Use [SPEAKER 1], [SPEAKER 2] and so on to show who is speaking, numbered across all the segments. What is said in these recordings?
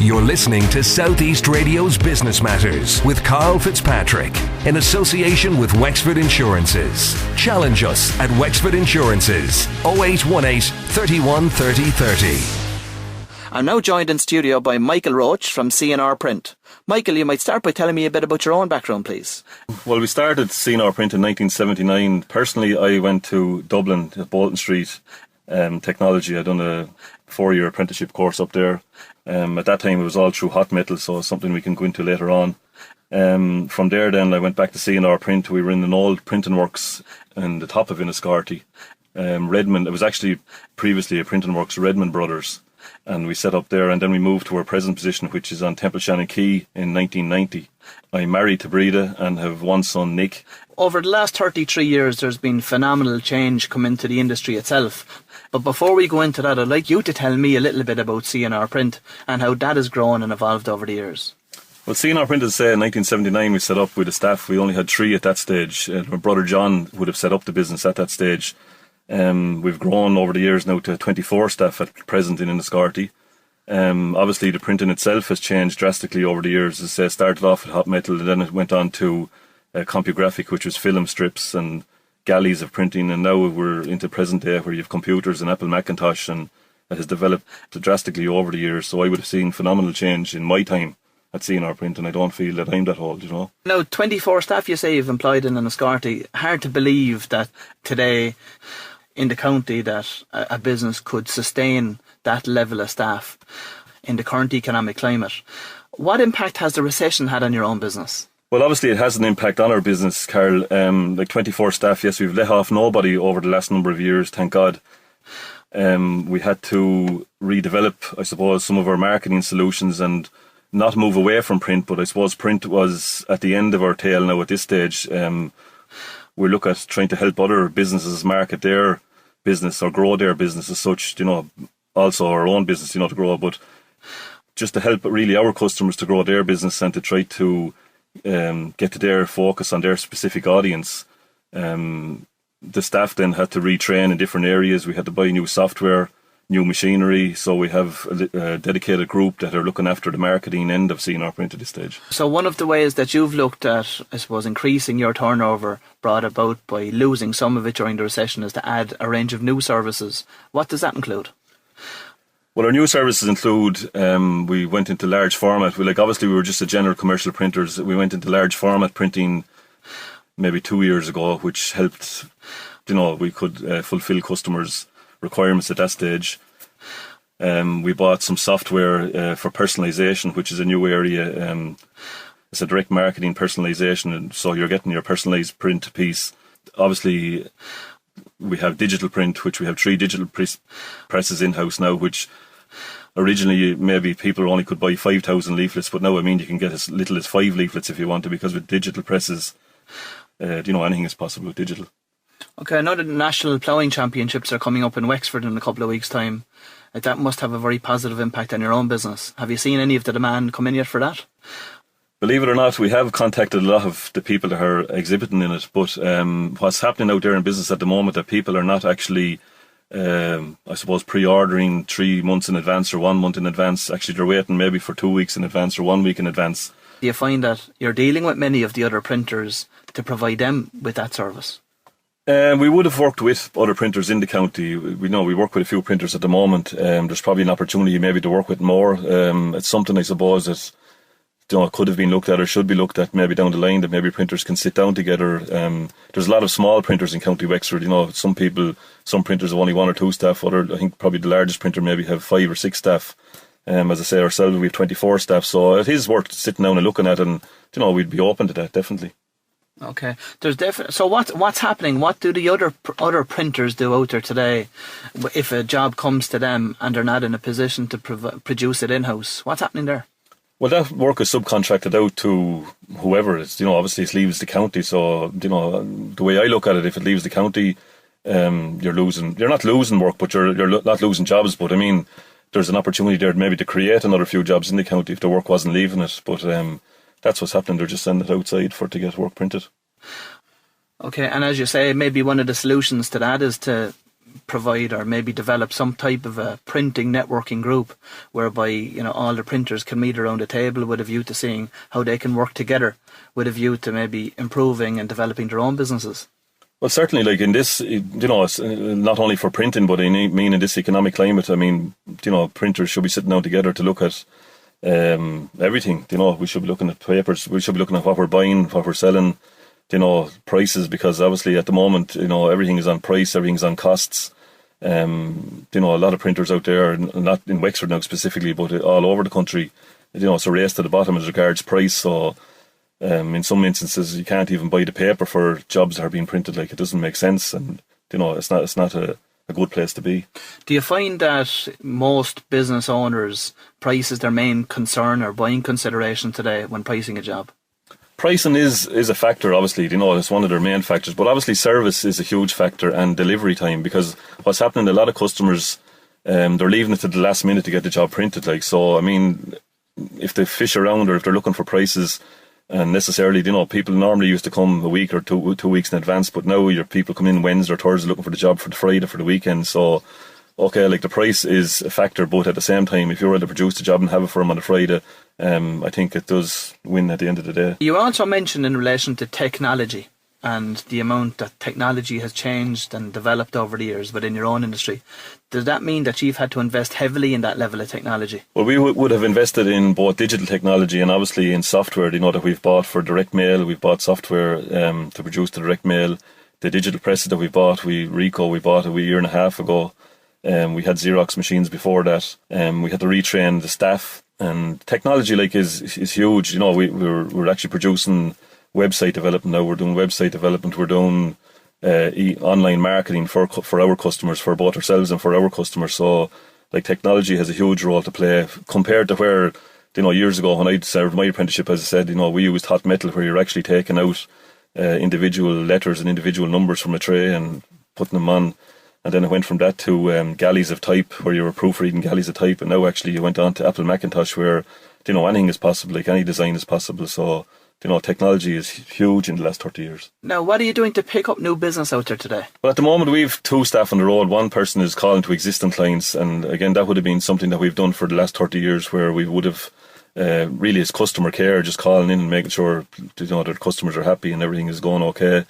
[SPEAKER 1] You're listening to Southeast Radio's Business Matters with Karl Fitzpatrick in association with Wexford Insurances. Challenge us at Wexford Insurances 0818 31 30 30.
[SPEAKER 2] I'm now joined in studio by Michael Roche from C&R Print. Michael, you might start by telling me a bit about your own background, please.
[SPEAKER 3] Well, we started C&R Print in 1979. Personally, I went to Dublin at Bolton Street Technology. I'd done a 4-year apprenticeship course up there. At that time, it was all through hot metal, so it's something we can go into later on. From there, then, I went back to C&R Print. We were in an old printing works in the top of Enniscorthy. Redmond, it was actually previously a printing works, Redmond Brothers. And we set up there, and then we moved to our present position, which is on Templeshannon Quay in 1990. I'm married to Breda and have one son, Nick.
[SPEAKER 2] Over the last 33 years, there's been phenomenal change come into the industry itself. But before we go into that, I'd like you to tell me a little bit about C&R Print and how that has grown and evolved over the years.
[SPEAKER 3] Well, C&R Print, as I say, in 1979 we set up with a staff. We only had 3 at that stage. My brother John would have set up the business at that stage. We've grown over the years now to 24 staff at present in Enniscorthy. Obviously, the printing itself has changed drastically over the years. As I say, started off with hot metal, and then it went on to CompuGraphic, which was film strips and galleys of printing, and now we're into present day where you have computers and Apple Macintosh, and it has developed drastically over the years. So I would have seen phenomenal change in my time at C&R Print, and I don't feel that I'm that old, you know. Now,
[SPEAKER 2] 24 staff you say you've employed in Enniscorthy. Hard to believe that today in the county that a business could sustain that level of staff in the current economic climate. What impact has the recession had on your own business?
[SPEAKER 3] Well, obviously it has an impact on our business, Karl. Like 24 staff, yes, we've let off nobody over the last number of years, thank God. We had to redevelop, I suppose, some of our marketing solutions and not move away from print, but I suppose print was at the end of our tail now at this stage. We look at trying to help other businesses market their business or grow their business as such, you know, also our own business, you know, to grow, but just to help really our customers to grow their business and to try to get to their focus on their specific audience. The staff then had to retrain in different areas. We had to buy new software, new machinery, so we have a dedicated group that are looking after the marketing end of C&R Print at this stage. So
[SPEAKER 2] one of the ways that you've looked at, I suppose, increasing your turnover brought about by losing some of it during the recession is to add a range of new services. What does that include?
[SPEAKER 3] Well, our new services include, we went into large format. Obviously we were just a general commercial printers. We went into large format printing maybe 2 years ago, which helped, you know, we could fulfill customers' requirements at that stage. We bought some software for personalisation, which is a new area. It's a direct marketing personalisation, and so you're getting your personalised print piece. Obviously, we have digital print, which we have 3 digital presses in-house now, which originally maybe people only could buy 5,000 leaflets, but now, I mean, you can get as little as 5 leaflets if you want to, because with digital presses, you know, anything is possible with digital.
[SPEAKER 2] Okay, I know that the National Ploughing Championships are coming up in Wexford in a couple of weeks' time. That must have a very positive impact on your own business. Have you seen any of the demand come in yet for that?
[SPEAKER 3] Believe it or not, we have contacted a lot of the people that are exhibiting in it, but what's happening out there in business at the moment, that people are not actually, I suppose, pre-ordering 3 months in advance or 1 month in advance. Actually, they're waiting maybe for 2 weeks in advance or 1 week in advance.
[SPEAKER 2] Do you find that you're dealing with many of the other printers to provide them with that service?
[SPEAKER 3] We would have worked with other printers in the county. We know we work with a few printers at the moment. There's probably an opportunity maybe to work with more. It's something, I suppose, that, you know, could have been looked at or should be looked at maybe down the line, that maybe printers can sit down together. There's a lot of small printers in County Wexford. You know, some printers have only 1 or 2 staff. I think probably the largest printer maybe have 5 or 6 staff. As I say, ourselves, we have 24 staff. So it is worth sitting down and looking at, and, you know, we'd be open to that, definitely.
[SPEAKER 2] Okay, so what's happening? What do the other printers do out there today? If a job comes to them and they're not in a position to produce it in-house, what's happening there?
[SPEAKER 3] Well, that work is subcontracted out to whoever. It's, you know, obviously it leaves the county. So, you know, the way I look at it, if it leaves the county, you're not losing work, but you're not losing jobs. But I mean, there's an opportunity there maybe to create another few jobs in the county if the work wasn't leaving it. But that's what's happening. They're just sending it outside to get work printed.
[SPEAKER 2] Okay, and as you say, maybe one of the solutions to that is to provide or maybe develop some type of a printing networking group whereby, all the printers can meet around a table with a view to seeing how they can work together with a view to maybe improving and developing their own businesses?
[SPEAKER 3] Well, certainly, like in this, it's not only for printing, but in this economic climate, printers should be sitting down together to look at everything. We should be looking at papers, we should be looking at what we're buying, what we're selling, prices, because obviously at the moment, everything is on price, everything's on costs. A lot of printers out there, not in Wexford now specifically, but all over the country, it's a race to the bottom as regards price. So in some instances, you can't even buy the paper for jobs that are being printed. Like, it doesn't make sense, and it's not a good place to be.
[SPEAKER 2] Do you find that most business owners, price is their main concern or buying consideration today when pricing a job?
[SPEAKER 3] Pricing is a factor, obviously, it's one of their main factors, but obviously service is a huge factor, and delivery time, because what's happening, a lot of customers, they're leaving it to the last minute to get the job printed. If they fish around or if they're looking for prices, and necessarily, people normally used to come a week or two weeks in advance, but now your people come in Wednesday or Thursday looking for the job for the Friday, for the weekend. So, okay, the price is a factor, but at the same time, if you're able to produce the job and have it for them on a Friday, I think it does win at the end of the day. You
[SPEAKER 2] also mentioned in relation to technology and the amount that technology has changed and developed over the years within your own industry. Does that mean that you've had to invest heavily in that level of technology? Well,
[SPEAKER 3] we would have invested in both digital technology and obviously in software, that we've bought for direct mail. We've bought software to produce the direct mail. The digital presses that we bought, Ricoh, we bought a year and a half ago. We had Xerox machines before that. We had to retrain the staff. And technology is huge. We're actually producing website development now. We're doing website development. We're doing online marketing for our customers, for both ourselves and for our customers. So, technology has a huge role to play compared to where, years ago when I served my apprenticeship, as I said, we used hot metal, where you're actually taking out individual letters and individual numbers from a tray and putting them on. And then it went from that to galleys of type, where you were proofreading galleys of type. And now actually you went on to Apple Macintosh, where, anything is possible, any design is possible. So, technology is huge in the last 30 years.
[SPEAKER 2] Now, what are you doing to pick up new business out there today?
[SPEAKER 3] Well, at the moment, we've 2 staff on the road. One person is calling to existing clients. And again, that would have been something that we've done for the last 30 years, where we would have really as customer care, just calling in and making sure, that customers are happy and everything is going okay.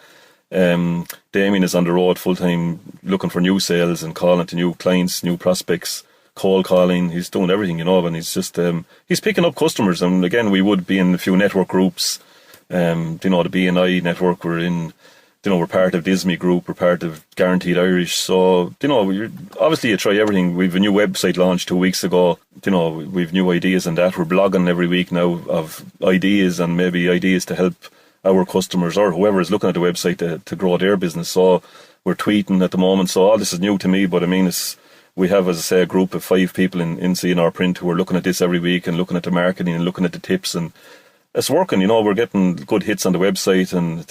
[SPEAKER 3] Damien is on the road full time looking for new sales and calling to new clients, new prospects, cold calling. He's doing everything, and he's just he's picking up customers. And again, we would be in a few network groups. The BNI network we're in, we're part of Disney Group, we're part of Guaranteed Irish. So, obviously you try everything. We've a new website launched 2 weeks ago. We've new ideas on that. We're blogging every week now of ideas and maybe ideas to help our customers or whoever is looking at the website to grow their business. So we're tweeting at the moment. So all this is new to me, but we have, as I say, a group of 5 people in C&R Print who are looking at this every week and looking at the marketing and looking at the tips, and it's working. We're getting good hits on the website, and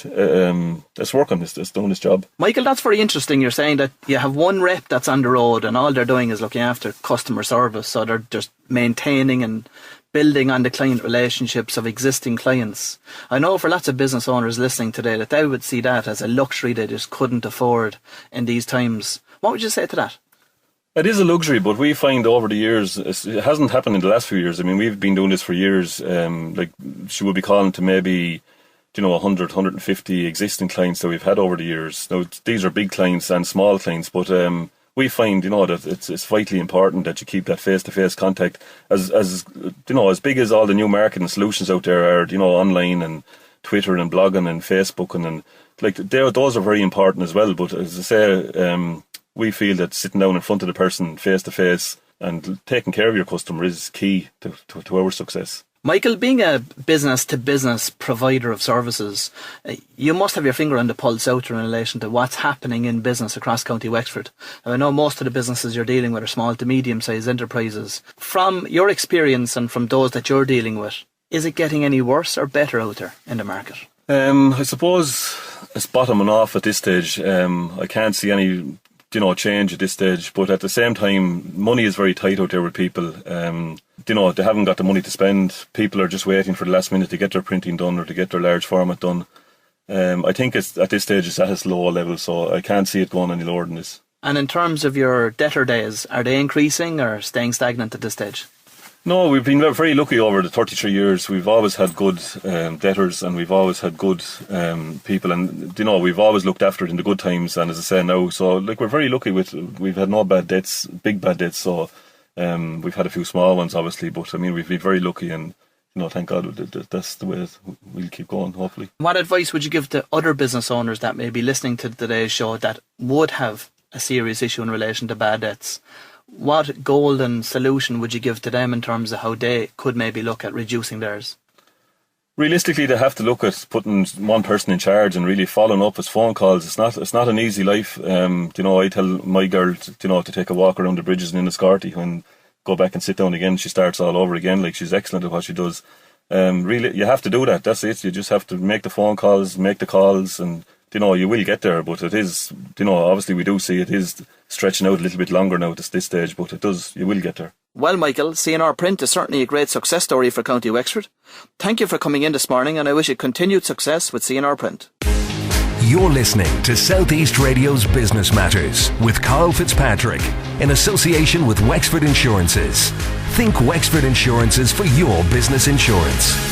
[SPEAKER 3] it's working. It's doing its job.
[SPEAKER 2] Michael, that's very interesting. You're saying that you have one rep that's on the road and all they're doing is looking after customer service. So they're just maintaining and building on the client relationships of existing clients. I know for lots of business owners listening today that they would see that as a luxury they just couldn't afford in these times. What would you say to that?
[SPEAKER 3] It is a luxury, but we find over the years, it hasn't happened in the last few years. We've been doing this for years. She would be calling to maybe, 100, 150 existing clients that we've had over the years. Now, these are big clients and small clients, but we find, that it's vitally important that you keep that face-to-face contact. As big as all the new marketing solutions out there are, online and Twitter and blogging and Facebooking, and those are very important as well. But as I say, we feel that sitting down in front of the person face-to-face and taking care of your customer is key to our success.
[SPEAKER 2] Michael, being a business-to-business provider of services, you must have your finger on the pulse out in relation to what's happening in business across County Wexford. I know most of the businesses you're dealing with are small to medium-sized enterprises. From your experience and from those that you're dealing with, is it getting any worse or better out there in the market?
[SPEAKER 3] I suppose it's bottoming off at this stage. I can't see any change at this stage, but at the same time, money is very tight out there with people. They haven't got the money to spend. People are just waiting for the last minute to get their printing done or to get their large format done. I think at this stage it's at its lower level, so I can't see it going any lower than this.
[SPEAKER 2] And in terms of your debtor days, are they increasing or staying stagnant at this stage?
[SPEAKER 3] No, we've been very lucky over the 33 years. We've always had good debtors, and we've always had good people, and we've always looked after it in the good times. And as I say now, so we're very lucky we've had no bad debts, big bad debts. So we've had a few small ones, obviously, but I mean we've been very lucky, and thank God that's the way we'll keep going, hopefully.
[SPEAKER 2] What advice would you give to other business owners that may be listening to today's show that would have a serious issue in relation to bad debts? What golden solution would you give to them in terms of how they could maybe look at reducing theirs?
[SPEAKER 3] Realistically, they have to look at putting one person in charge and really following up his phone calls. It's not an easy life. I tell my girl, to take a walk around the bridges in Enniscorthy and go back and sit down again. She starts all over again. She's excellent at what she does. Really, you have to do that. That's it. You just have to make the phone calls, make the calls, and you will get there. But it is, obviously we do see it is stretching out a little bit longer now at this stage. But you will get there.
[SPEAKER 2] Well, Michael, C&R Print is certainly a great success story for County Wexford. Thank you for coming in this morning, and I wish you continued success with C&R Print.
[SPEAKER 1] You're listening to Southeast Radio's Business Matters with Karl Fitzpatrick in association with Wexford Insurances. Think Wexford Insurances for your business insurance.